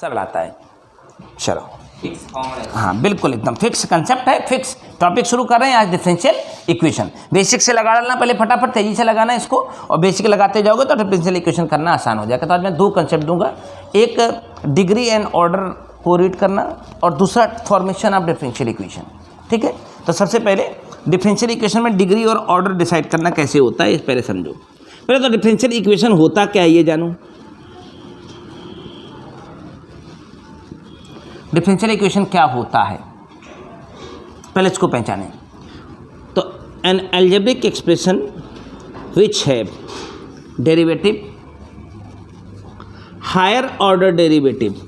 सरल आता है। चलो हाँ बिल्कुल एकदम फिक्स कंसेप्ट है, फिक्स टॉपिक शुरू कर रहे हैं आज डिफरेंशियल इक्वेशन। बेसिक से लगा डालना पहले, फटाफट तेजी से लगाना इसको, और बेसिक लगाते जाओगे तो डिफरेंशियल इक्वेशन करना आसान हो जाएगा। तो आज मैं दो कंसेप्ट दूंगा, एक डिग्री एंड ऑर्डर को रीड करना और दूसरा फॉर्मेशन ऑफ डिफरेंशियल इक्वेशन। ठीक है, तो सबसे पहले डिफरेंशियल इक्वेशन में डिग्री और ऑर्डर डिसाइड करना कैसे होता है पहले समझो। पहले तो डिफरेंशियल इक्वेशन होता क्या है ये जानो। डिफरेंशियल इक्वेशन क्या होता है पहले इसको पहचानें। तो an algebraic expression which have derivative higher order derivative,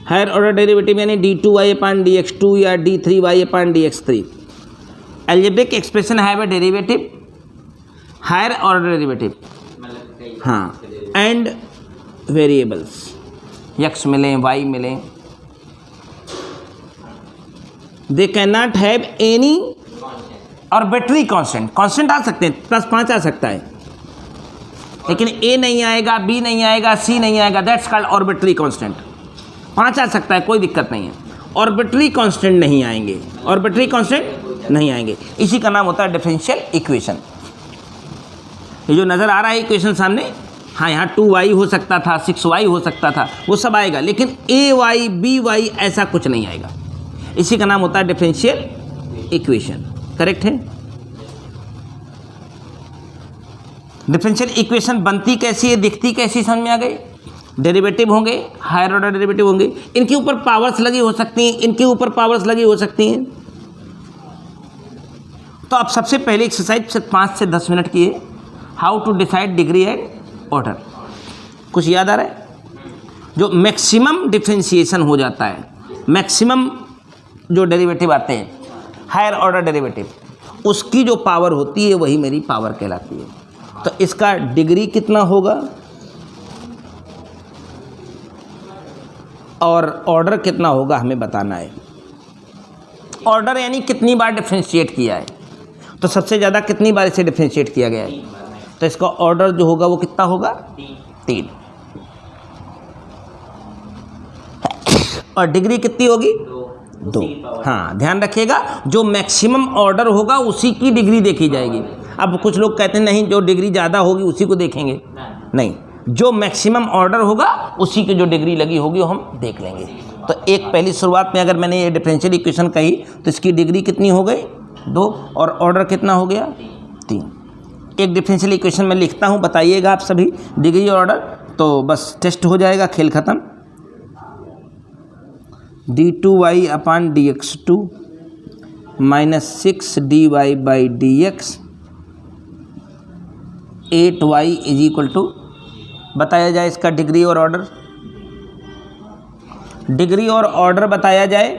higher order derivative यानी d2y अपान dx2 या d3y upon dx3। Algebraic expression have a derivative higher order derivative, हाँ, एंड वेरिएबल्स x मिलें y मिलें, they can not have any arbitrary constant. Constant आ सकते हैं, +5 आ सकता है, लेकिन a नहीं आएगा, b नहीं आएगा, c नहीं आएगा, दैट्स कॉल्ड आर्बिट्ररी कांस्टेंट। 5 आ सकता है, कोई दिक्कत नहीं है, आर्बिट्ररी कांस्टेंट नहीं आएंगे, आर्बिट्ररी कांस्टेंट नहीं आएंगे, इसी का नाम होता है डिफरेंशियल इक्वेशन। ये जो नज़र आ रहा है इक्वेशन सामने, हाँ यहाँ 2y हो सकता था, 6y हो सकता था, वो सब आएगा, लेकिन ay by ऐसा कुछ नहीं आएगा, इसी का नाम होता है डिफरेंशियल इक्वेशन। करेक्ट है। डिफरेंशियल इक्वेशन बनती कैसी है, दिखती कैसी, समझ में आ गई। डेरिवेटिव होंगे, हायर ऑर्डर डेरिवेटिव होंगे, इनके ऊपर पावर्स लगी हो सकती हैं, इनके ऊपर पावर्स लगी हो सकती हैं। तो आप सबसे पहले एक्सरसाइज 5 से 10 मिनट की है, how to decide degree and order. कुछ याद आ रहा है। जो मैक्सिमम डिफरेंशिएशन हो जाता है, मैक्सिमम जो डेरिवेटिव आते हैं हायर ऑर्डर डेरिवेटिव, उसकी जो पावर होती है वही मेरी पावर कहलाती है। तो इसका डिग्री कितना होगा और ऑर्डर कितना होगा हमें बताना है। ऑर्डर यानी कितनी बार डिफरेंशिएट किया है, तो सबसे ज़्यादा कितनी बार इसे डिफरेंशिएट किया गया है, तो इसका ऑर्डर जो होगा वो कितना होगा, 3। और डिग्री कितनी होगी, 2। हाँ ध्यान रखिएगा, जो मैक्सिमम ऑर्डर होगा उसी की डिग्री देखी जाएगी। अब कुछ लोग कहते हैं नहीं, जो डिग्री ज़्यादा होगी उसी को देखेंगे, नहीं, जो मैक्सिमम ऑर्डर होगा उसी की जो डिग्री लगी होगी वो हम देख लेंगे। तो एक पहली शुरुआत में अगर मैंने ये डिफरेंशियल इक्वेशन कही तो इसकी डिग्री कितनी हो गई, 2, और ऑर्डर कितना हो गया, 3। एक डिफरेंशियल इक्वेशन में लिखता हूँ, बताइएगा आप सभी डिग्री और ऑर्डर, तो बस टेस्ट हो जाएगा, खेल ख़त्म। d2y upon dx2 minus 6dy by dx 8y is equal to, बताया जाए इसका डिग्री और ऑर्डर। डिग्री और ऑर्डर बताया जाए,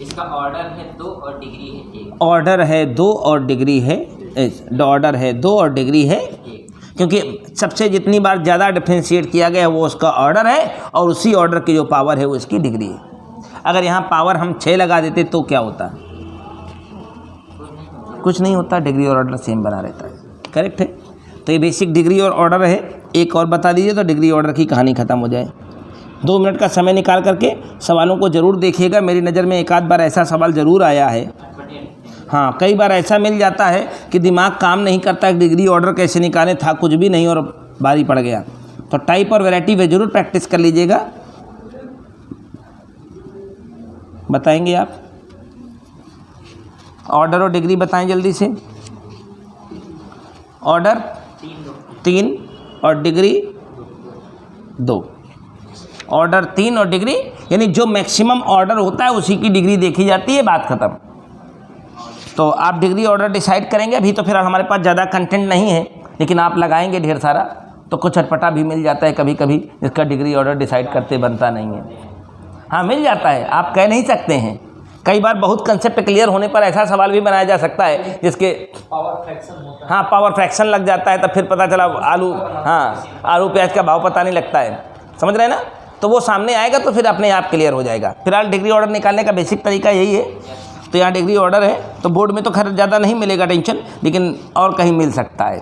इसका ऑर्डर है 2 और डिग्री है 1। ऑर्डर है 2 और डिग्री है, ऑर्डर है 2 और डिग्री है, क्योंकि सबसे जितनी बार ज़्यादा डिफरेंशिएट किया गया वो उसका ऑर्डर है, और उसी ऑर्डर की जो पावर है वो इसकी डिग्री है। अगर यहाँ पावर हम 6 लगा देते तो क्या होता, कुछ नहीं होता, डिग्री और ऑर्डर सेम बना रहता है। करेक्ट है। तो ये बेसिक डिग्री और ऑर्डर है। एक और बता दीजिए तो डिग्री ऑर्डर की कहानी ख़त्म हो जाए। 2 मिनट का समय निकाल करके सवालों को ज़रूर देखिएगा। मेरी नज़र में एक आध बार ऐसा सवाल ज़रूर आया है, हाँ, कई बार ऐसा मिल जाता है कि दिमाग काम नहीं करता, डिग्री ऑर्डर कैसे निकालें, था कुछ भी नहीं और भारी पड़ गया। तो टाइप और वैरायटी में ज़रूर प्रैक्टिस कर लीजिएगा। बताएंगे आप, ऑर्डर और डिग्री बताएं जल्दी से। ऑर्डर 3 और डिग्री 2। ऑर्डर 3 और डिग्री, यानी जो मैक्सिमम ऑर्डर होता है उसी की डिग्री देखी जाती है, बात ख़त्म। तो आप डिग्री ऑर्डर डिसाइड करेंगे। अभी तो फिलहाल हमारे पास ज़्यादा कंटेंट नहीं है, लेकिन आप लगाएंगे ढेर सारा तो कुछ अटपटा भी मिल जाता है कभी कभी, इसका डिग्री ऑर्डर डिसाइड करते बनता नहीं है। हाँ मिल जाता है, आप कह नहीं सकते हैं। कई बार बहुत कंसेप्ट क्लियर होने पर ऐसा सवाल भी बनाया जा सकता है जिसके पावर फ्रैक्शन होता है। हाँ पावर फ्रैक्शन लग जाता है, तब फिर पता चला आलू, हाँ आलू प्याज का भाव पता नहीं लगता है, समझ रहे हैं ना। तो वो सामने आएगा तो फिर अपने आप क्लियर हो जाएगा। फिलहाल डिग्री ऑर्डर निकालने का बेसिक तरीका यही है। तो यहाँ डिग्री ऑर्डर है, तो बोर्ड में तो खैर ज़्यादा नहीं मिलेगा टेंशन, लेकिन और कहीं मिल सकता है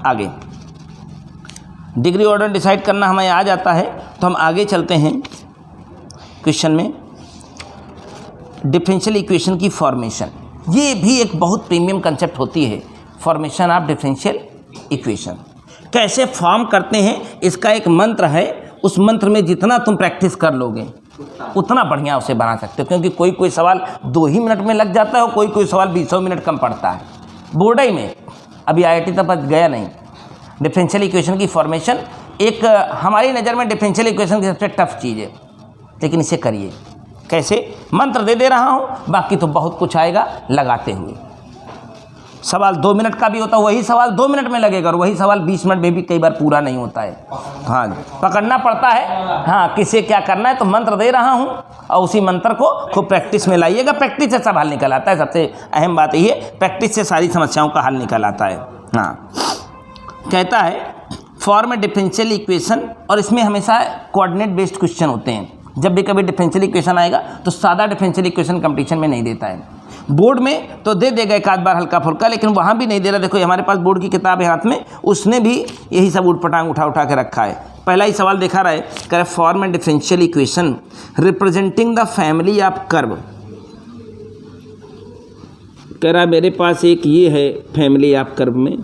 आगे। डिग्री ऑर्डर डिसाइड करना हमें आ जाता है तो हम आगे चलते हैं क्वेश्चन में। डिफरेंशियल इक्वेशन की फॉर्मेशन, ये भी एक बहुत प्रीमियम कंसेप्ट होती है, फॉर्मेशन ऑफ डिफरेंशियल इक्वेशन। कैसे फॉर्म करते हैं इसका एक मंत्र है, उस मंत्र में जितना तुम प्रैक्टिस कर लोगे उतना बढ़िया उसे बना सकते हो, क्योंकि कोई कोई सवाल 2 ही मिनट में लग जाता है और कोई कोई सवाल 20 मिनट कम पड़ता है बोर्ड में। अभी IIT तक गया नहीं। डिफरेंशियल इक्वेशन की फॉर्मेशन एक हमारी नज़र में डिफरेंशियल इक्वेशन की सबसे टफ चीज़ है, लेकिन इसे करिए। कैसे? मंत्र दे रहा हूँ, बाकी तो बहुत कुछ आएगा लगाते हुए। सवाल 2 मिनट का भी होता है, वही सवाल 2 मिनट में लगेगा और वही सवाल 20 मिनट में भी कई बार पूरा नहीं होता है। हाँ, पकड़ना पड़ता है। हाँ, किसे क्या करना है, तो मंत्र दे रहा हूँ और उसी मंत्र को खूब प्रैक्टिस में लाइएगा। प्रैक्टिस से सब हल निकल आता है। सबसे अहम बात यही है, प्रैक्टिस से सारी समस्याओं का हल निकल आता है। हाँ, कहता है फॉर्म डिफरेंशियल इक्वेशन, और इसमें हमेशा कोऑर्डिनेट बेस्ड क्वेश्चन होते हैं। जब भी कभी डिफरेंशियल इक्वेशन आएगा तो सादा डिफरेंशियल इक्वेशन कंपटीशन में नहीं देता है। बोर्ड में तो दे देगा एक आध बार हल्का फुल्का, लेकिन वहाँ भी नहीं दे रहा। देखो हमारे पास बोर्ड की किताब है हाथ में, उसने भी यही सब उठपटांग उठा के रखा है। पहला ही सवाल देखा रहा है, कह रहा form and differential equation representing the family of curve. कह रहा मेरे पास एक ये है फैमिली ऑफ कर्व में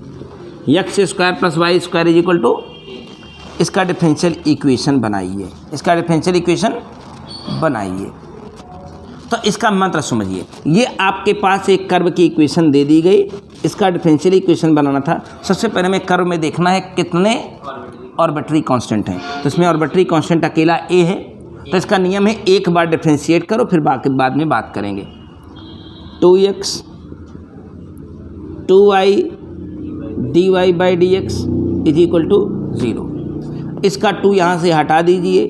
x² + y² = इसका डिफरेंशियल इक्वेशन बनाइए। इसका डिफरेंशियल इक्वेशन बनाइए। तो इसका मंत्र समझिए। ये आपके पास एक कर्व की इक्वेशन दे दी गई, इसका डिफरेंशियल इक्वेशन बनाना था। सबसे पहले हमें कर्व में देखना है कितने ऑर्बिटरी कांस्टेंट हैं। तो इसमें ऑर्बिटरी कांस्टेंट अकेला a है, तो इसका नियम है एक बार डिफरेंशिएट करो, फिर बाकी बाद में बात करेंगे। 2x 2y dy/dx = 0। इसका 2 यहाँ से हटा दीजिए,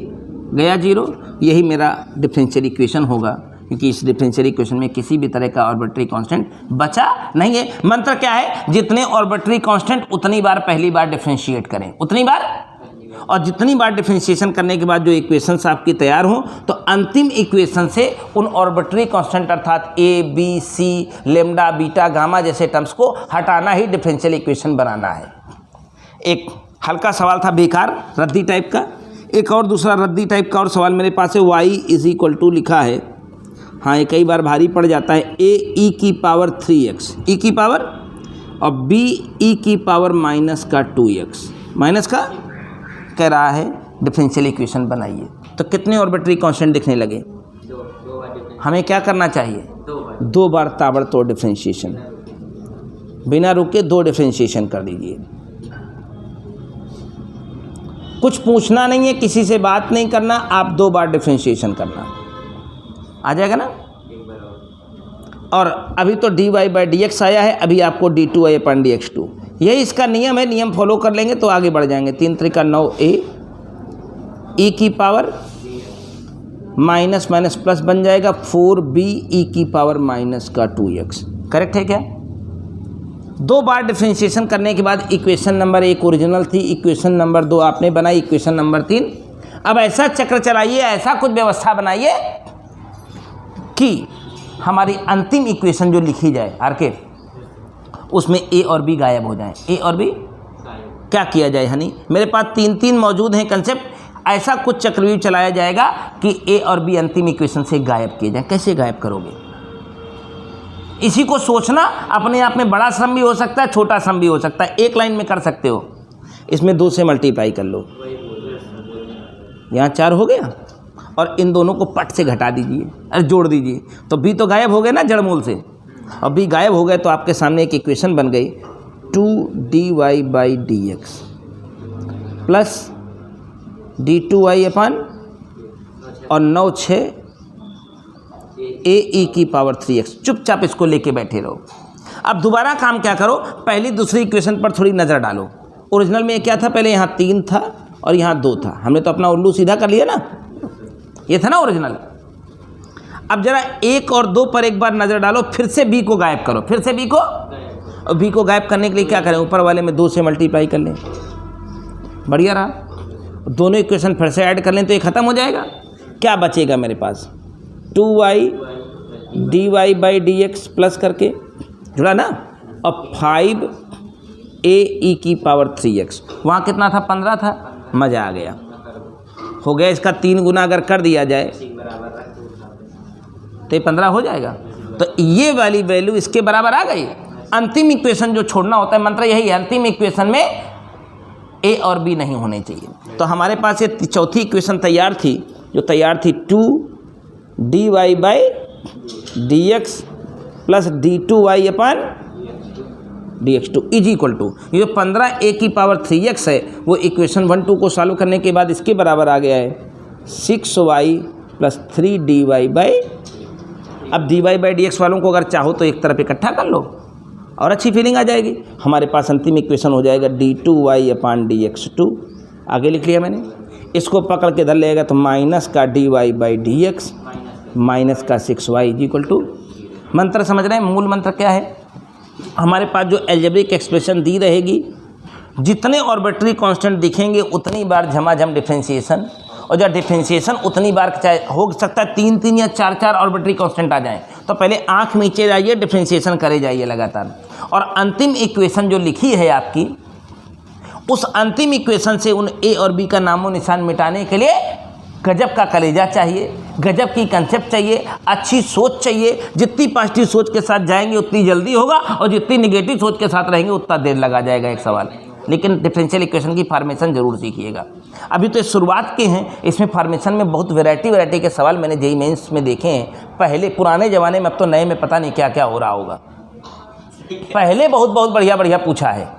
गया 0। यही मेरा डिफरेंशियल इक्वेशन होगा, क्योंकि इस डिफरेंशियल इक्वेशन में किसी भी तरह का ऑर्बिटरी कांस्टेंट बचा नहीं है। मंत्र क्या है? जितने ऑर्बिटरी कांस्टेंट उतनी बार पहली बार डिफरेंशिएट करें, उतनी बार, और जितनी बार डिफरेंशिएशन करने के बाद जो इक्वेशंस आपकी तैयार हों, तो अंतिम इक्वेशन से उन ऑर्बिटरी कांस्टेंट अर्थात a, b, c, lambda, beta, gamma जैसे टर्म्स को हटाना ही डिफरेंशियल इक्वेशन बनाना है। एक हल्का सवाल था बेकार, रद्दी टाइप का। एक और दूसरा रद्दी टाइप का और सवाल मेरे पास है, y = लिखा है। हाँ, ये कई बार भारी पड़ जाता है। a(e⁻3x) e की पावर और b(e⁻−2x) माइनस का कह रहा है डिफरेंशियल इक्वेशन बनाइए। तो कितने ऑर्बिटरी कांस्टेंट दिखने लगे? हमें क्या करना चाहिए? 2 बार ताबड़तोड़ डिफरेंशिएशन, बिना रुके 2 डिफरेंशिएशन कर दीजिए। कुछ पूछना नहीं है, किसी से बात नहीं करना, आप 2 बार डिफरेंशिएशन करना, आ जाएगा ना। और अभी तो dy/dx आया है, अभी आपको d2y/dx2, यही इसका नियम है। नियम फॉलो कर लेंगे तो आगे बढ़ जाएंगे। 3 × 3 = 9a, e⁻−- प्लस बन जाएगा 4b e⁻−2x। करेक्ट है क्या? 2 बार डिफरेंशिएशन करने के बाद इक्वेशन नंबर 1 ओरिजिनल थी, इक्वेशन नंबर 2 आपने बनाई, इक्वेशन नंबर 3। अब ऐसा चक्र चलाइए, ऐसा कुछ व्यवस्था बनाइए कि हमारी अंतिम इक्वेशन जो लिखी जाए आरके, उसमें a और b गायब हो जाए। a और b क्या किया जाए हनी? मेरे पास 3 मौजूद हैं कंसेप्ट। ऐसा कुछ चक्रव्यूह चलाया जाएगा कि a और b अंतिम इक्वेशन से गायब किए जाए। कैसे गायब करोगे? इसी को सोचना अपने आप में बड़ा श्रम भी हो सकता है, छोटा श्रम भी हो सकता है। एक लाइन में कर सकते हो। इसमें 2 से मल्टीप्लाई कर लो, यहाँ 4 हो गया, और इन दोनों को पट से घटा दीजिए, अरे जोड़ दीजिए, तो b तो गायब हो गए ना जड़मूल से। और b गायब हो गए तो आपके सामने एक इक्वेशन बन गई, 2dy/dx प्लस d2y/ और 9×6 ae⁻3x। चुपचाप इसको लेके बैठे रहो। अब दोबारा काम क्या करो, पहली दूसरी इक्वेशन पर थोड़ी नज़र डालो। ओरिजिनल में क्या था? पहले यहाँ 3 था और यहाँ 2 था। हमने तो अपना उल्लू सीधा कर लिया ना, ये था ना ओरिजिनल। अब जरा 1 और 2 पर एक बार नज़र डालो, फिर से b को गायब करो, फिर से b को। और b को गायब करने के लिए क्या करें? ऊपर वाले में 2 से मल्टीप्लाई कर लें, बढ़िया रहा। दोनों इक्वेशन फिर से ऐड कर लें तो ये ख़त्म हो जाएगा। क्या बचेगा मेरे पास? 2y dy/dx प्लस करके जुड़ा ना, और 5 AE⁻3x, वहाँ कितना था 15 था, मज़ा आ गया, हो गया इसका 3 गुना अगर कर दिया जाए तो ये 15 हो जाएगा। तो ये वाली वैल्यू इसके बराबर आ गई। अंतिम इक्वेशन जो छोड़ना होता है, मंत्र यही है, अंतिम इक्वेशन में ए और बी नहीं होने चाहिए। तो हमारे पास ये चौथी इक्वेशन तैयार थी, जो तैयार थी 2dy/dx plus d2y/dx2 is equal to, ये जो 15a⁻3x है वो इक्वेशन 1 2 को सॉल्व करने के बाद इसके बराबर आ गया है 6y + 3dy/, अब dy/dx वालों को अगर चाहो तो एक तरफ इकट्ठा कर लो और अच्छी फीलिंग आ जाएगी। हमारे पास अंतिम इक्वेशन हो जाएगा d2y/dx2, आगे लिख लिया मैंने, इसको पकड़ के धर लेगा तो माइनस का dy/dx माइनस का 6y इज इक्वल टू, मंत्र समझ रहे हैं, मूल मंत्र क्या है, हमारे पास जो अलजेब्रिक एक्सप्रेशन दी रहेगी, जितने ऑर्बिटरी कांस्टेंट दिखेंगे उतनी बार झमाझम डिफरेंशिएशन, और जब डिफरेंशिएशन उतनी बार चाहे हो सकता है 3 या 4 ऑर्बिटरी कांस्टेंट आ जाएं, तो पहले आंख नीचे जाइए, डिफरेंशिएशन करे जाइए लगातार, और अंतिम इक्वेशन जो लिखी है आपकी, उस अंतिम इक्वेशन से उन ए और बी का नामो निशान मिटाने के लिए गजब का कलेजा चाहिए, गजब की कंसेप्ट चाहिए, अच्छी सोच चाहिए। जितनी पॉजिटिव सोच के साथ जाएंगे उतनी जल्दी होगा, और जितनी निगेटिव सोच के साथ रहेंगे उतना देर लगा जाएगा एक सवाल। लेकिन डिफरेंशियल इक्वेशन की फॉर्मेशन जरूर सीखिएगा। अभी तो शुरुआत के हैं, इसमें फॉर्मेशन में बहुत वैरायटी के सवाल मैंने जेईई मेंस में देखे हैं, पहले पुराने ज़माने में, अब तो नए में पता नहीं क्या क्या हो रहा होगा। पहले बहुत बढ़िया पूछा है,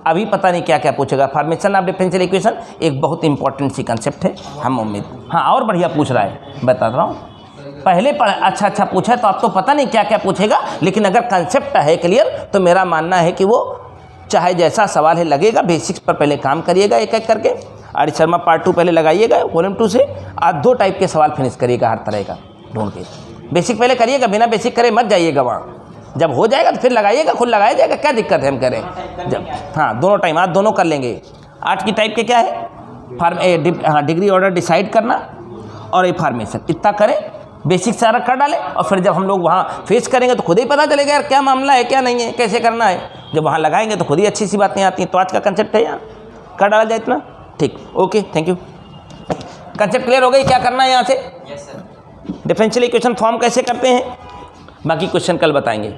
अभी पता नहीं क्या क्या पूछेगा। फॉर्मेशन ऑफ डिफरेंशियल इक्वेशन एक बहुत इंपॉर्टेंट सी कंसेप्ट है, हम उम्मीद, हाँ और बढ़िया पूछ रहा है, बता रहा हूँ। पहले अच्छा पूछा है, तो अब तो पता नहीं क्या क्या पूछेगा, लेकिन अगर कंसेप्ट है क्लियर तो मेरा मानना है कि वो चाहे जैसा सवाल है लगेगा, बेसिक्स पर पहले काम करिएगा एक एक करके। आर शर्मा पार्ट 2 पहले लगाइएगा वॉल्यूम 2 से, आज 2 टाइप के सवाल फिनिश करिएगा हर तरह का ढूंढ के। बेसिक पहले करिएगा, बिना बेसिक करे मत जाइएगा वहाँ, जब हो जाएगा तो फिर लगाइएगा, खुद लगाया जाएगा, क्या दिक्कत है हम करें जब, हाँ दोनों टाइम, आज दोनों कर लेंगे। 8 की टाइप के क्या है, डिग्री ऑर्डर डिसाइड करना और ये फॉर्मेशन, इतना करें, बेसिक सारा कर डालें, और फिर जब हम लोग वहाँ फेस करेंगे तो खुद ही पता चलेगा यार क्या मामला है क्या नहीं है, कैसे करना है। जब वहाँ लगाएंगे तो खुद ही अच्छी सी बातें आती हैं। तो आज का कंसेप्ट है यहाँ कर डाला जाए इतना, ठीक, okay, thank you. Concept clear हो गई, क्या करना है यहाँ से, डिफरेंशियल इक्वेशन फॉर्म कैसे करते हैं, बाकी क्वेश्चन कल बताएंगे।